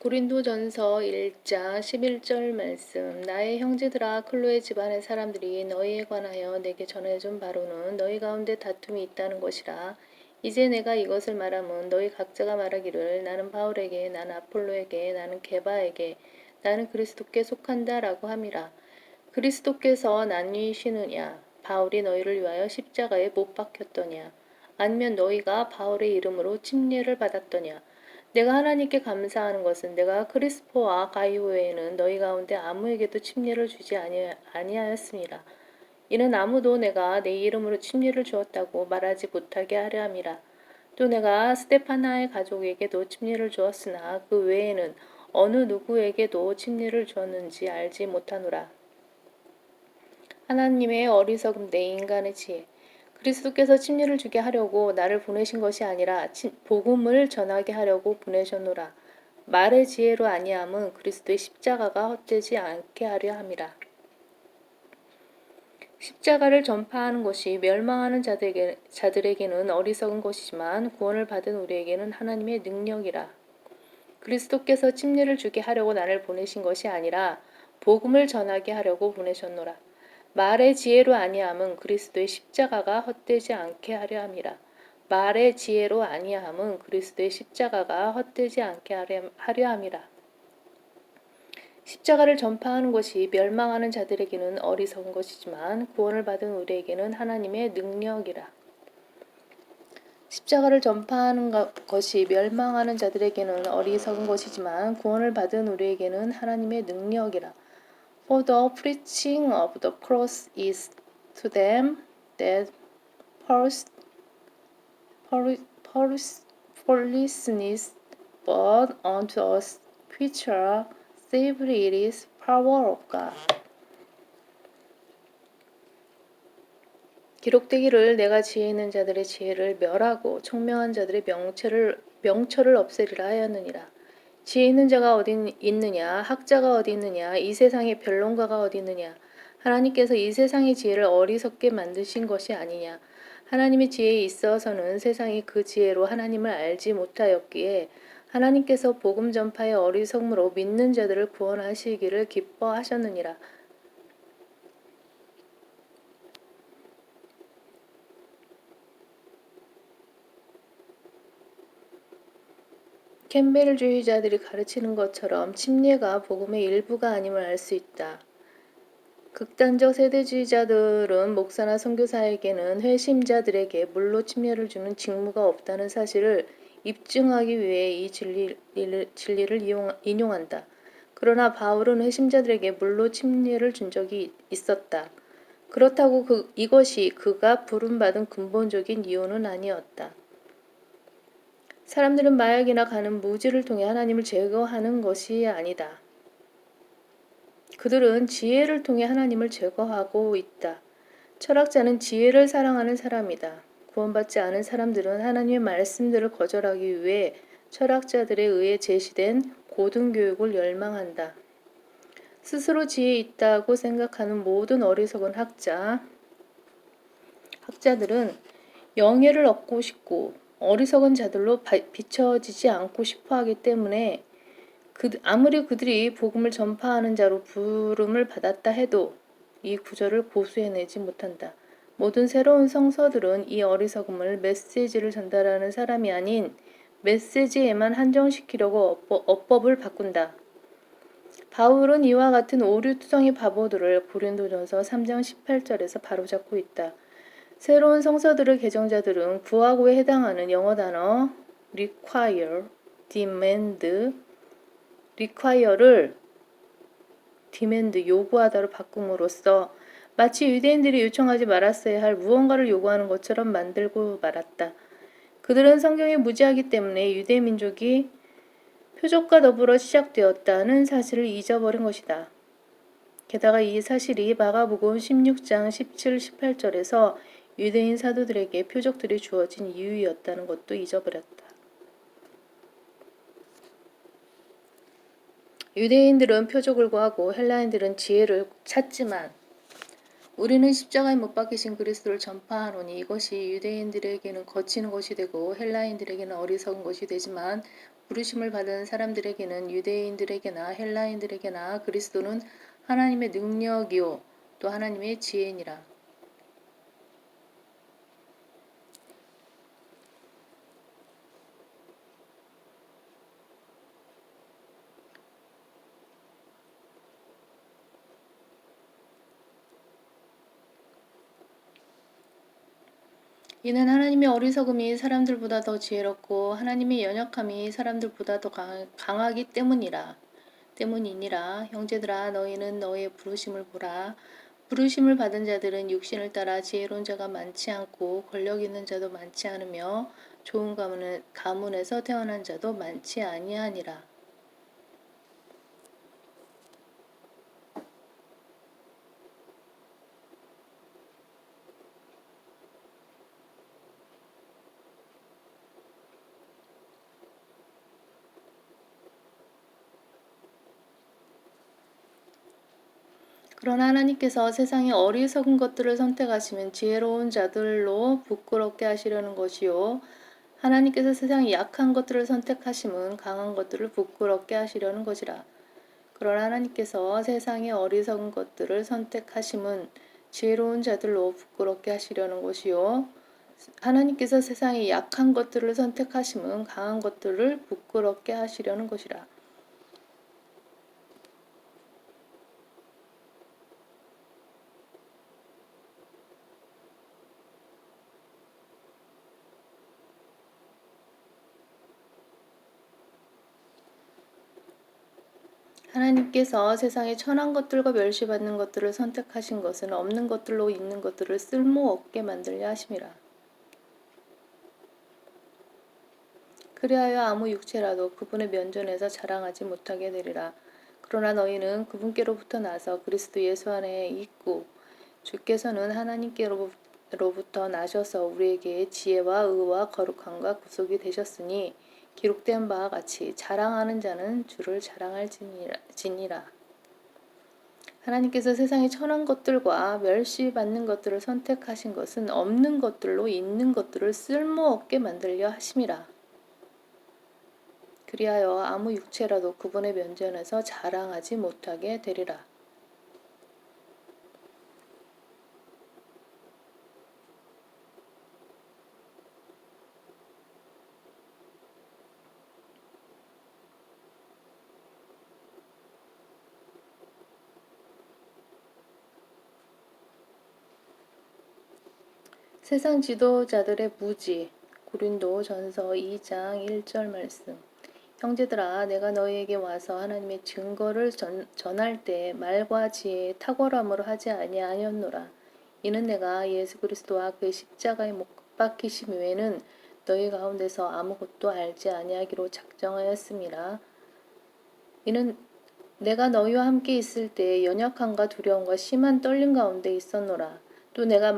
고린도전서 1장 11절 말씀. 나의 형제들아, 클로에 집안의 사람들이 너희에 관하여 내게 전해준 바로는 너희 가운데 다툼이 있다는 것이라. 이제 내가 이것을 말하면 너희 각자가 말하기를 나는 바울에게, 나는 아폴로에게, 나는 게바에게, 나는 그리스도께 속한다 라고 함이라. 그리스도께서 나뉘시느냐? 바울이 너희를 위하여 십자가에 못 박혔더냐? 아니면 너희가 바울의 이름으로 침례를 받았더냐? 내가 하나님께 감사하는 것은 내가 크리스포와 가이오 외에는 너희 가운데 아무에게도 침례를 주지 아니하였습니다. 이는 아무도 내가 내 이름으로 침례를 주었다고 말하지 못하게 하려 함이라. 또 내가 스테파나의 가족에게도 침례를 주었으나 그 외에는 어느 누구에게도 침례를 주었는지 알지 못하노라. 하나님의 어리석음 내 인간의 지혜. 그리스도께서 침례를 주게 하려고 나를 보내신 것이 아니라 복음을 전하게 하려고 보내셨노라. 말의 지혜로 아니함은 그리스도의 십자가가 헛되지 않게 하려 함이라. 십자가를 전파하는 것이 멸망하는 자들에게는 어리석은 것이지만 구원을 받은 우리에게는 하나님의 능력이라. 그리스도께서 침례를 주게 하려고 나를 보내신 것이 아니라 복음을 전하게 하려고 보내셨노라. 말의 지혜로 아니함은 그리스도의 십자가가 헛되지 않게 하려 함이라. 말의 지혜로 아니함은 그리스도의 십자가가 헛되지 않게 하려 함이라. 십자가를 전파하는 것이 멸망하는 자들에게는 어리석은 것이지만 구원을 받은 우리에게는 하나님의 능력이라. 십자가를 전파하는 것이 멸망하는 자들에게는 어리석은 것이지만 구원을 받은 우리에게는 하나님의 능력이라. For the preaching of the cross is to them that foolishness, but unto us which are saved it is power of God. 기록되기를 내가 지혜 있는 자들의 지혜를 멸하고 총명한 자들의 명철을 없애리라 하였느니라. 지혜 있는 자가 어디 있느냐? 학자가 어디 있느냐? 이 세상의 변론가가 어디 있느냐? 하나님께서 이 세상의 지혜를 어리석게 만드신 것이 아니냐? 하나님의 지혜에 있어서는 세상이 그 지혜로 하나님을 알지 못하였기에 하나님께서 복음 전파의 어리석음으로 믿는 자들을 구원하시기를 기뻐하셨느니라. 캠벨주의자들이 가르치는 것처럼 침례가 복음의 일부가 아님을 알 수 있다. 극단적 세대주의자들은 목사나 선교사에게는 회심자들에게 물로 침례를 주는 직무가 없다는 사실을 입증하기 위해 이 진리를 인용한다. 그러나 바울은 회심자들에게 물로 침례를 준 적이 있었다. 그렇다고 이것이 그가 부름받은 근본적인 이유는 아니었다. 사람들은 마약이나 가는 무지를 통해 하나님을 제거하는 것이 아니다. 그들은 지혜를 통해 하나님을 제거하고 있다. 철학자는 지혜를 사랑하는 사람이다. 구원받지 않은 사람들은 하나님의 말씀들을 거절하기 위해 철학자들에 의해 제시된 고등교육을 열망한다. 스스로 지혜 있다고 생각하는 모든 어리석은 학자들은 영예를 얻고 싶고 어리석은 자들로 비춰지지 않고 싶어 하기 때문에 아무리 그들이 복음을 전파하는 자로 부름을 받았다 해도 이 구절을 고수해내지 못한다. 모든 새로운 성서들은 이 어리석음을 메시지를 전달하는 사람이 아닌 메시지에만 한정시키려고 어법을 바꾼다. 바울은 이와 같은 오류투성이 바보들을 고린도전서 3장 18절에서 바로잡고 있다. 새로운 성서들의 개정자들은 구하고에 해당하는 영어 단어 require, demand, require를 demand, 요구하다로 바꿈으로써 마치 유대인들이 요청하지 말았어야 할 무언가를 요구하는 것처럼 만들고 말았다. 그들은 성경이 무지하기 때문에 유대 민족이 표적과 더불어 시작되었다는 사실을 잊어버린 것이다. 게다가 이 사실이 마가복음 16장 17, 18절에서 유대인 사도들에게 표적들이 주어진 이유였다는 것도 잊어버렸다. 유대인들은 표적을 구하고 헬라인들은 지혜를 찾지만 우리는 십자가에 못 박히신 그리스도를 전파하노니 이것이 유대인들에게는 거치는 것이 되고 헬라인들에게는 어리석은 것이 되지만 부르심을 받은 사람들에게는 유대인들에게나 헬라인들에게나 그리스도는 하나님의 능력이요 또 하나님의 지혜니라. 이는 하나님의 어리석음이 사람들보다 더 지혜롭고 하나님의 연약함이 사람들보다 더 강하기 때문이니라. 형제들아 너희는 너희의 부르심을 보라. 부르심을 받은 자들은 육신을 따라 지혜로운 자가 많지 않고 권력 있는 자도 많지 않으며 좋은 가문에서 태어난 자도 많지 아니하니라. 그러나 하나님께서 세상의 어리석은 것들을 선택하시면 지혜로운 자들로 부끄럽게 하시려는 것이요. 하나님께서 세상의 약한 것들을 선택하심은 강한 것들을 부끄럽게 하시려는 것이라. 그러나 하나님께서 세상의 어리석은 것들을 선택하심은 지혜로운 자들로 부끄럽게 하시려는 것이요. 하나님께서 세상의 약한 것들을 선택하심은 강한 것들을 부끄럽게 하시려는 것이라. 하나님께서 세상의 천한 것들과 멸시받는 것들을 선택하신 것은 없는 것들로 있는 것들을 쓸모없게 만들려 하심이라. 그리하여 아무 육체라도 그분의 면전에서 자랑하지 못하게 되리라. 그러나 너희는 그분께로부터 나서 그리스도 예수 안에 있고 주께서는 하나님께로부터 나셔서 우리에게 지혜와 의와 거룩함과 구속이 되셨으니 기록된 바와 같이 자랑하는 자는 주를 자랑할지니라. 하나님께서 세상의 천한 것들과 멸시받는 것들을 선택하신 것은 없는 것들로 있는 것들을 쓸모없게 만들려 하심이라. 그리하여 아무 육체라도 그분의 면전에서 자랑하지 못하게 되리라. 세상 지도자들의 무지. 고린도 전서 2장 1절 말씀. 형제들아 내가 너희에게 와서 하나님의 증거를 전할 때 말과 지혜의 탁월함으로 하지 아니하였노라. 이는 내가 예수 그리스도와 그의 십자가에 못 박히심 외에는 너희 가운데서 아무것도 알지 아니하기로 작정하였음이라. 이는 내가 너희와 함께 있을 때 연약함과 두려움과 심한 떨림 가운데 있었노라. 또 내가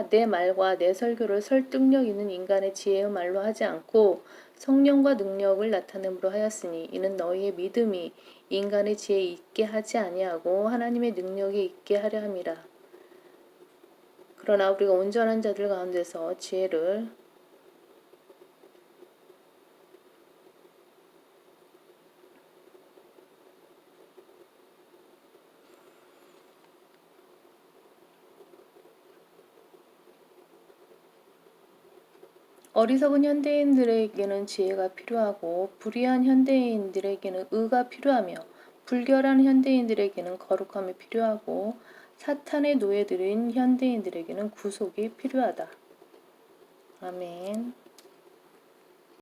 내 말과 내 설교를 설득력 있는 인간의 지혜의 말로 하지 않고 성령과 능력을 나타냄으로 하였으니 이는 너희의 믿음이 인간의 지혜에 있게 하지 아니하고 하나님의 능력에 있게 하려 함이라. 그러나 우리가 온전한 자들 가운데서 지혜를 어리석은 현대인들에게는 지혜가 필요하고 불의한 현대인들에게는 의가 필요하며 불결한 현대인들에게는 거룩함이 필요하고 사탄의 노예들인 현대인들에게는 구속이 필요하다. 아멘.